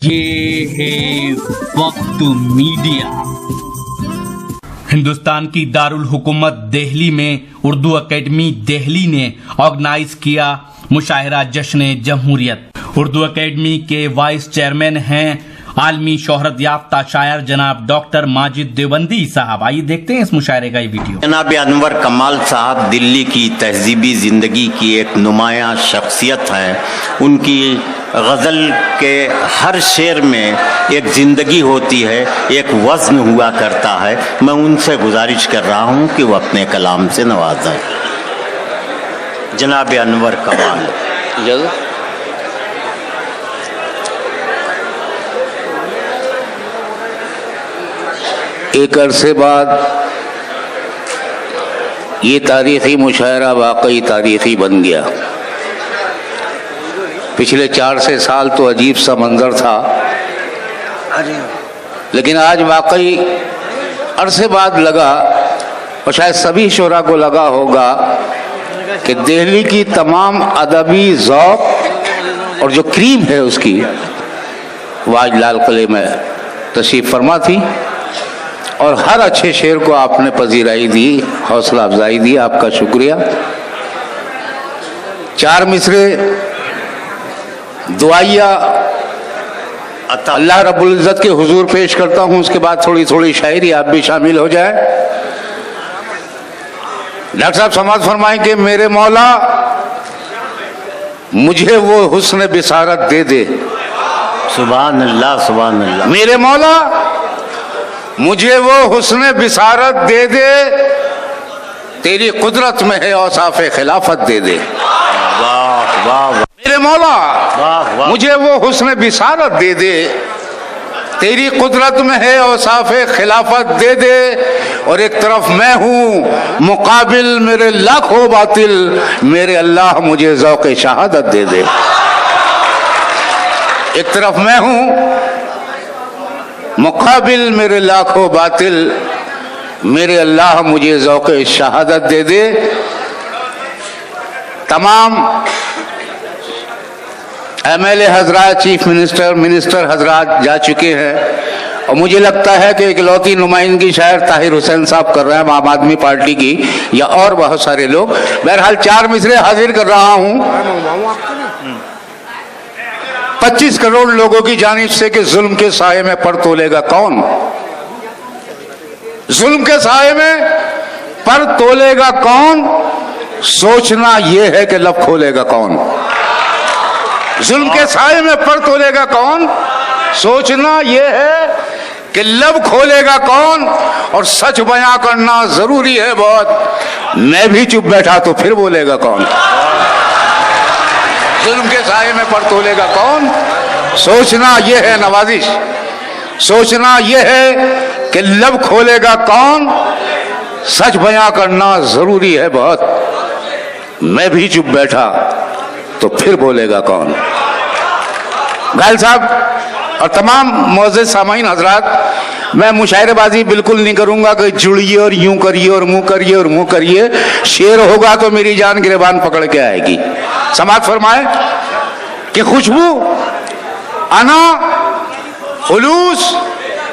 ये है वक्त मीडिया। हिंदुस्तान की दारुल हुकूमत दिल्ली में उर्दू एकेडमी दिल्ली ने ऑर्गेनाइज किया मुशायरा जश्न जमहूरियत। उर्दू एकेडमी के वाइस चेयरमैन हैं आलमी शोहरत याफ्ता शायर जनाब डॉक्टर माजिद देवबंदी साहब। आइए देखते हैं इस मुशायरे का ये वीडियो। जनाब अनवर कमाल साहब दिल्ली की तहजीबी ज़िंदगी की एक नुमायां शख्सियत हैं। उनकी गज़ल के हर शेर में एक ज़िंदगी होती है, एक वज़न हुआ करता है। मैं उनसे गुजारिश कर रहा हूँ कि वो अपने कलाम से नवाजें। जनाब अनवर कमाल। एक अरसे बाद ये तारीख़ी मुशायरा वाकई तारीख़ी बन गया। पिछले 4 साल तो अजीब सा मंजर था, लेकिन आज वाकई अरसे बाद लगा, और शायद सभी शोरा को लगा होगा, कि दिल्ली की तमाम अदबी ज़ौक़ और जो क्रीम है उसकी, वो आज लाल किले में तशरीफ़ फरमा थी। और हर अच्छे शेर को आपने पजीराई दी, हौसला अफजाई दी, आपका शुक्रिया। 4 मिसरे दुआइया अल्लाह रब्बुल इज़्ज़त के हुजूर पेश करता हूँ, उसके बाद थोड़ी थोड़ी शायरी आप भी शामिल हो जाए। डॉक्टर साहब समाज फरमाएं कि मेरे मौला मुझे वो हुस्न बिसारत दे दे। सुभान अल्लाह, सुभान अल्लाह। मेरे मौला मुझे वो हुस्न बिसारत दे दे, तेरी कुदरत में है औसाफ़े खिलाफत दे दे। वाह वाह। मेरे मौला वाह वाह। मुझे वो हुस्न बिसारत दे दे, तेरी कुदरत में है औसाफ़े खिलाफत दे दे। और एक तरफ मैं हूँ मुकाबिल मेरे लाखों बातिल, मेरे अल्लाह मुझे ज़ौक़ शहादत दे दे। एक तरफ मैं हूँ मुकाबिल मेरे लाखों बातिल, मेरे अल्लाह मुझे ज़ौक़ शहादत दे दे। तमाम MLA हजरात, चीफ मिनिस्टर हजरात जा चुके हैं, और मुझे लगता है कि इकलौती नुमाइंदगी शायर ताहिर हुसैन साहब कर रहे हैं आम आदमी पार्टी की, या और बहुत सारे लोग। बहरहाल 4 मिसरे हाजिर कर रहा हूँ 25 करोड़ लोगों की जानिब से कि जुल्म के साये में पर तोलेगा कौन। जुल्म के साये में पर तोलेगा कौन, सोचना यह है कि लब खोलेगा कौन। जुल्म के साये में पर तोलेगा कौन, सोचना यह है कि लब खोलेगा कौन। और सच बयां करना जरूरी है बहुत, मैं भी चुप बैठा तो फिर बोलेगा कौन। जुल्म के साये में पर तोलेगा कौन, सोचना यह है नवाजिश, सोचना यह है कि लब खोलेगा कौन। सच बयां करना जरूरी है बहुत, मैं भी चुप बैठा तो फिर बोलेगा कौन। घायल साहब और तमाम मौजूद सामाईन हजरात, मैं मुशायरेबाजी बिल्कुल नहीं करूंगा कि जुड़िए और यूं करिए और मुंह करिए और मुंह करिए। शेर होगा तो मेरी जान गिरबान पकड़ के आएगी। समाज फरमाए कि खुशबू, अना, खुलूस,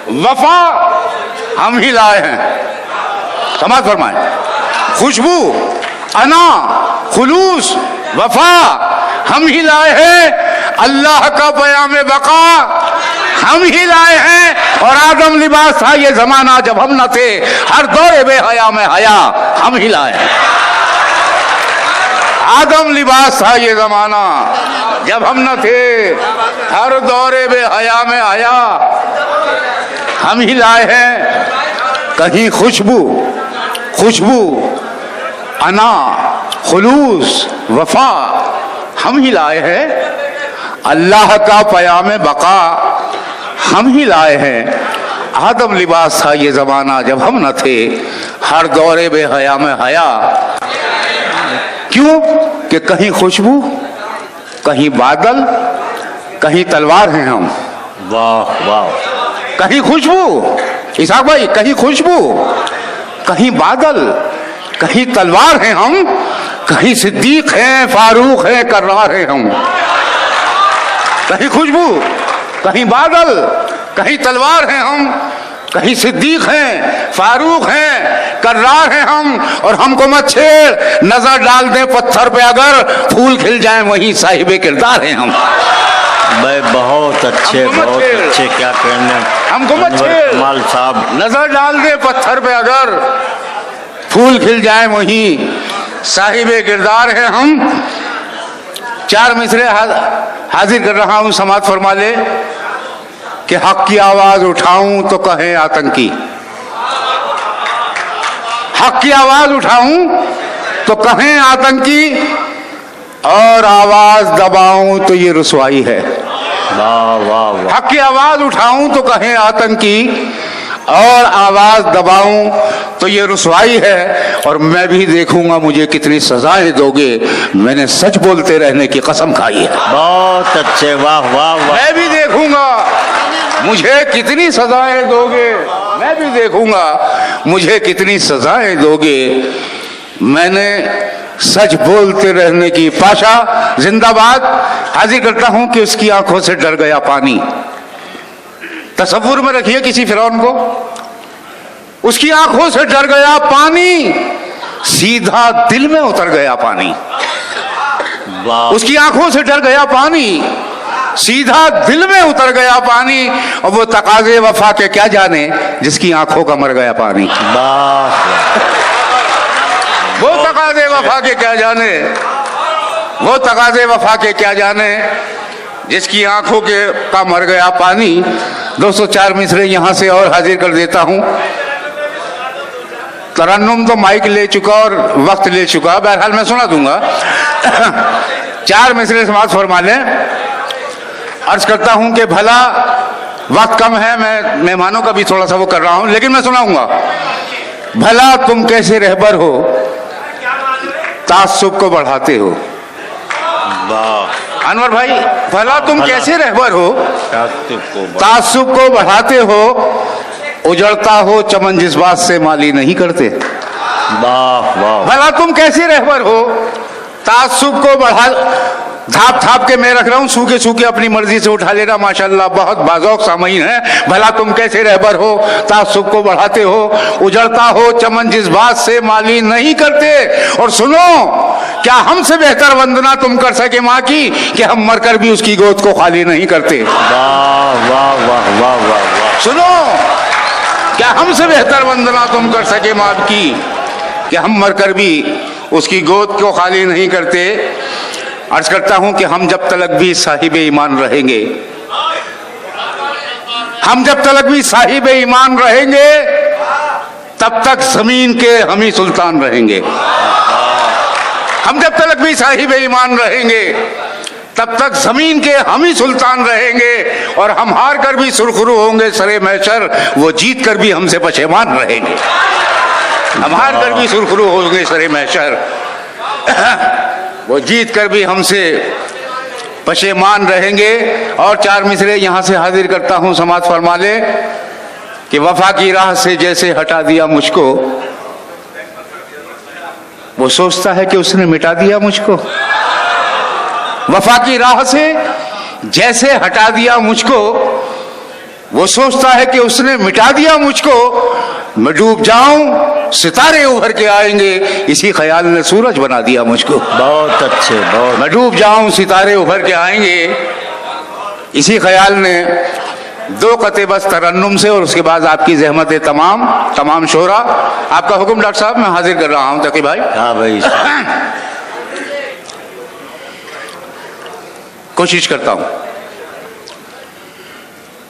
वफा हम ही लाए हैं। समाज फरमाए खुशबू, अना, खुलूस, वफा हम ही लाए हैं। अल्लाह का बयाम बका हम ही लाए हैं। और आदम लिबास था ये जमाना जब हम न थे, हर दौरे बेहया में हया हम ही लाए हैं। आदम लिबास था ये जमाना जब हम न थे, हर दौरे बेहया में हया हम ही लाए हैं। कहीं खुशबू, खुशबू, अना, खुलूस, वफा हम ही लाए हैं। अल्लाह का पयाम बका हम ही लाए हैं। आदम लिबास था ये जमाना जब हम न थे, हर दौरे बेहया में हया। क्यों कि कहीं खुशबू, कहीं बादल, कहीं तलवार हैं हम। वाह वाह। कहीं खुशबू, इसाक भाई, कहीं खुशबू, कहीं बादल, कहीं तलवार हैं हम, कहीं सिद्दीक हैं, फारूक हैं, कर्रार हैं हम। कहीं खुशबू, कहीं बादल, कहीं तलवार हैं हम, कहीं सिद्दीक हैं, फारूक हैं, कर्रार हैं हम, और हमको मत छेड़, नजर डाल दे पत्थर पे अगर फूल खिल जाए वहीं साहिबे किरदार हैं हम। भाई बहुत अच्छे, बहुत अच्छे, क्या कहने। हमको मत अनवर छेड़, कमाल साहब, नजर डाल दे पत्थर पे अगर फूल खिल जाए वहीं साहिबे किरदार हैं हम। 4 मिसरे हाजिर कर रहा हूं, समाअत फरमा ले कि हक की आवाज उठाऊं तो कहें आतंकी, हक की आवाज उठाऊं तो कहें आतंकी, और आवाज दबाऊं तो ये रुसवाई है। वाह वाह वाह। हक की आवाज उठाऊं तो कहें आतंकी, और आवाज दबाऊं तो ये रुसवाई है, और मैं भी देखूंगा मुझे कितनी सजाएं दोगे, मैंने सच बोलते रहने की कसम खाई है। बहुत अच्छे, वाह वाह वाह। मैं भी देखूंगा मुझे कितनी सजाएं दोगे, मैं भी देखूंगा मुझे कितनी सजाएं दोगे, मैंने सच बोलते रहने की पाशा जिंदाबाद। हाजिर करता हूं कि उसकी आंखों से डर गया पानी। तसव्वुर में रखिए किसी फिरौन को, उसकी आंखों से डर गया पानी, सीधा दिल में उतर गया पानी। वाह। उसकी आंखों से डर गया पानी, सीधा दिल में उतर गया पानी, और वो तकाजे वफा के क्या जाने जिसकी आंखों का मर गया पानी। वाह। वो तकाजे वफा के क्या जाने, वो तकाजे वफा के क्या जाने जिसकी आंखों के का मर गया पानी। 204 मिसरे यहां से और हाजिर कर देता हूं। तरन्नुम तो माइक ले चुका और वक्त ले चुका, बहरहाल मैं सुना दूंगा। 4 मिसरे समाअत फरमा लें। अर्ज करता हूं कि भला वक्त कम है, मैं मेहमानों का भी थोड़ा सा वो कर रहा हूं, लेकिन मैं सुनाऊंगा। भला तुम कैसे रहबर हो, तासुब को बढ़ाते हो। वाह। अनवर भाई, भला तुम कैसे रहबर हो, तासुब तासुब को बढ़ाते हो, उजड़ता हो चमन जिस बात से माली नहीं करते। वाह वाह। भला तुम कैसे रहबर हो, तासुब को बढ़ा, थाप थाप के मैं रख रहा हूं, सूखे सूखे अपनी मर्जी से उठा लेना, माशाल्लाह बहुत बाज़ौक़ सामीन है। भला तुम कैसे रहबर हो, तासुब को बढ़ाते हो, उजड़ता हो चमन जिस बात से माली नहीं करते। और सुनो, क्या हमसे बेहतर वंदना तुम कर सके माँ की कि हम मरकर भी उसकी गोद को खाली नहीं करते। वाह वाह वाह वाह वाह। सुनो, क्या हमसे बेहतर वंदना तुम कर सके माँ की कि हम मरकर भी उसकी गोद को खाली नहीं करते। अर्ज करता हूं कि हम जब तलक भी साहिब ईमान रहेंगे, हम जब तलक भी साहिब ईमान रहेंगे, तब तक जमीन के हम ही सुल्तान रहेंगे। हम जब तलक भी साहिब ईमान रहेंगे, तब तक जमीन के हम ही सुल्तान रहेंगे, और हम हार कर भी सुरखरू होंगे सरे महशर, वो जीत कर भी हमसे पशेमान रहेंगे। हम हार कर भी सुरखरू होंगे सरे महशर, वो जीत कर भी हमसे पशेमान रहेंगे। और 4 मिसरे यहां से हाजिर करता हूं, समाअत फरमा ले कि वफा की राह से जैसे हटा दिया मुझको, वो सोचता है कि उसने मिटा दिया मुझको। वफा की राह से जैसे हटा दिया मुझको, वो सोचता है कि उसने मिटा दिया मुझको। मैं डूब जाऊं सितारे उभर के आएंगे, इसी ख्याल ने सूरज बना दिया मुझको। बहुत अच्छे, बहुत। मैं डूब जाऊं सितारे उभर के आएंगे, इसी ख्याल ने। 2 कते बस तरन्नुम से, और उसके बाद आपकी जहमत तमाम शोरा। आपका हुक्म डॉक्टर साहब, मैं हाजिर कर रहा हूं तकी भाई। हाँ भाई। कोशिश करता हूं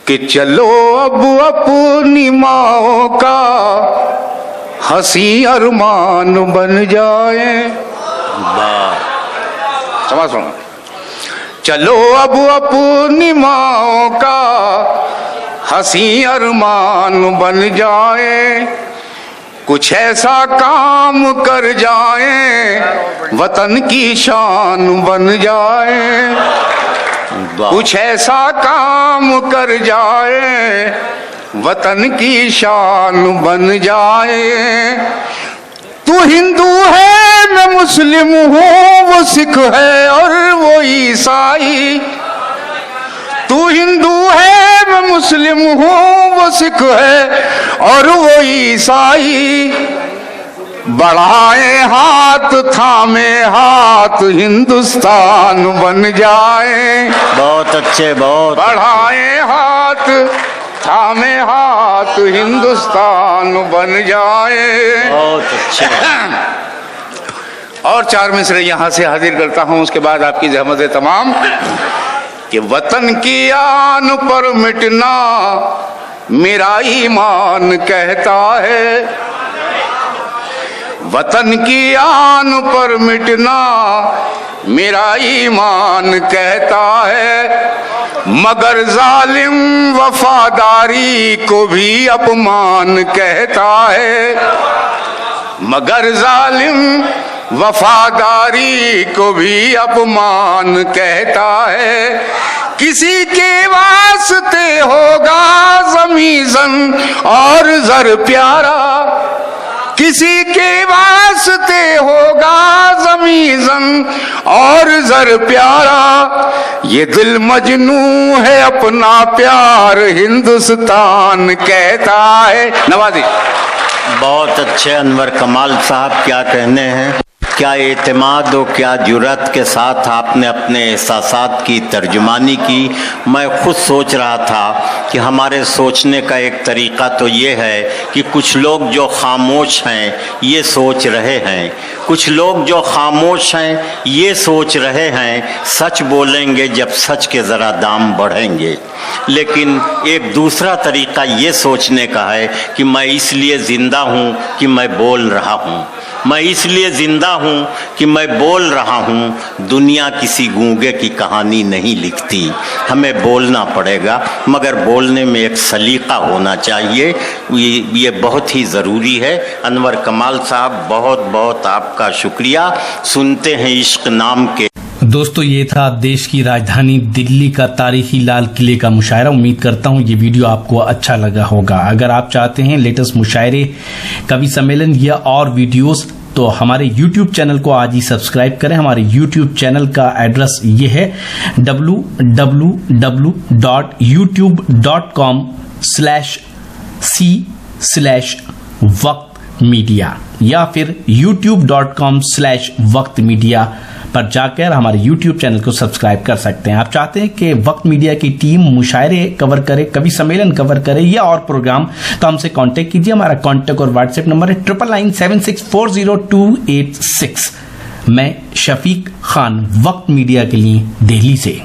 कि चलो अब अपनी माओ का हंसी अरमान बन जाए। वाह। समझ सुनो, चलो अब अपनी माओ का हंसी अरमान बन जाए, कुछ ऐसा काम कर जाए वतन की शान बन जाए। कुछ ऐसा काम कर जाए वतन की शान बन जाए। तू हिंदू है मैं मुस्लिम हूँ, वो सिख है और वो ईसाई। तू हिंदू है मैं मुस्लिम हूं, वो सिख है और वो ईसाई, बढ़ाए हाथ थामे हाथ हिंदुस्तान बन जाए। बहुत अच्छे, बहुत बढ़ाए हाथ थामे हाथ हिंदुस्तान बन जाए। बहुत अच्छे। और 4 मिसरे यहां से हाजिर करता हूं, उसके बाद आपकी जहमत तमाम। कि वतन की आन पर मिटना मेरा ईमान कहता है, वतन की आन पर मिटना मेरा ईमान कहता है, मगर जालिम वफादारी को भी अपमान कहता है, मगर जालिम वफादारी को भी अपमान कहता है। किसी के वास्ते होगा ज़मीज़न और ज़र प्यारा, किसी के वास्ते होगा ज़मीज़न और ज़र प्यारा, ये दिल मजनू है अपना प्यार हिंदुस्तान कहता है। नवाजी बहुत अच्छे अनवर कमाल साहब, क्या कहने हैं, क्या एतमाद और क्या जुर्रत के साथ आपने अपने एहसासात की तर्जुमानी की। मैं खुद सोच रहा था कि हमारे सोचने का एक तरीक़ा तो ये है कि कुछ लोग जो खामोश हैं ये सोच रहे हैं, कुछ लोग जो खामोश हैं ये सोच रहे हैं सच बोलेंगे जब सच के ज़रा दाम बढ़ेंगे। लेकिन एक दूसरा तरीक़ा ये सोचने का है कि मैं इसलिए ज़िंदा हूँ कि मैं बोल रहा हूँ, मैं इसलिए ज़िंदा हूँ कि मैं बोल रहा हूँ। दुनिया किसी गूंगे की कहानी नहीं लिखती, हमें बोलना पड़ेगा, मगर बोलने में एक सलीका होना चाहिए, ये बहुत ही ज़रूरी है। अनवर कमाल साहब, बहुत बहुत आपका शुक्रिया। सुनते हैं इश्क नाम के। दोस्तों, ये था देश की राजधानी दिल्ली का तारीखी लाल किले का मुशायरा। उम्मीद करता हूँ ये वीडियो आपको अच्छा लगा होगा। अगर आप चाहते हैं लेटेस्ट मुशायरे, कवि सम्मेलन या और वीडियोस, तो हमारे YouTube चैनल को आज ही सब्सक्राइब करें। हमारे YouTube चैनल का एड्रेस ये है www.youtube.com/c/वक्त या फिर youtube.com/वक्त मीडिया पर जाकर हमारे YouTube चैनल को सब्सक्राइब कर सकते हैं। आप चाहते हैं कि वक्त मीडिया की टीम मुशायरे कवर करे, कवि सम्मेलन कवर करे या और प्रोग्राम, तो हमसे कांटेक्ट कीजिए। हमारा कांटेक्ट और व्हाट्सएप नंबर है 9997640286। मैं शफीक खान, वक्त मीडिया के लिए दिल्ली से।